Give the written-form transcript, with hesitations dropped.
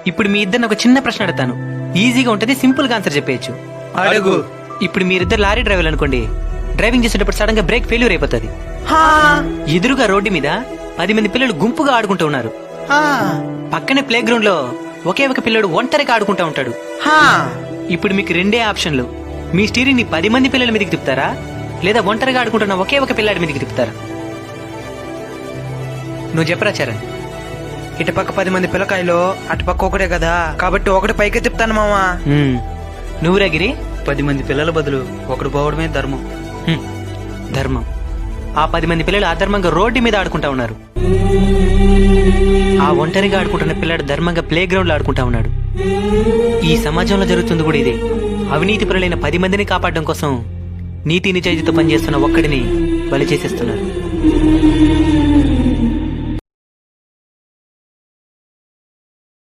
ఇప్పుడు మీ ఇద్దరిని ఒక చిన్న ప్రశ్న అడుగుతాను, ఈజీగా ఉంటది, సింపుల్ గా ఆన్సర్ చెప్పేయచ్చు. అడుగు. ఇప్పుడు మీరిద్దరు లారీ డ్రైవర్లు అనుకోండి. డ్రైవింగ్ చేసేటప్పుడు సడన్ గా బ్రేక్ ఫెయిల్యూర్ అయిపోతుంది. ఎదురుగా రోడ్డు మీద 10 మంది పిల్లలు గుంపుగా ఆడుకుంటూ ఉన్నారు. పక్కనే ప్లే గ్రౌండ్ లో ఒకే ఒక పిల్లడు ఒంటరిగా ఆడుకుంటా ఉంటాడు. ఇప్పుడు మీకు రెండే ఆప్షన్లు. మీ స్టీరింగ్ ని 10 మంది పిల్లల మీదకి తిప్పుతారా, లేదా ఒంటరిగా ఆడుకుంటున్న ఒకే ఒక పిల్లాడి మీదకి తిప్పుతారా? నువ్వు చెప్పరా చరణ్. ఇటుపక్క 10 మంది పిల్లకాయలు, అటుపక్క ఒకటే కదా, కాబట్టి ఒకటి పైకి తిప్పుతాను మామా. నువ్వురా గిరి? 10 మంది పిల్లల బదులు ఒకడు పోవడమే ధర్మం. ధర్మం. ఆ 10 మంది పిల్లలు అధర్మంగా రోడ్డు మీద ఆడుకుంటా ఉన్నారు. ఆ ఒంటరిగా ఆడుకుంటున్న పిల్లాడు ధర్మంగా ప్లే గ్రౌండ్ లో ఆడుకుంటా ఉన్నాడు. ఈ సమాజంలో జరుగుతుంది కూడా ఇదే. అవినీతి పరులైన 10 మందిని కాపాడడం కోసం నీతి నిజాయితీతో పనిచేస్తున్న ఒక్కడిని బలి చేసేస్తున్నారు.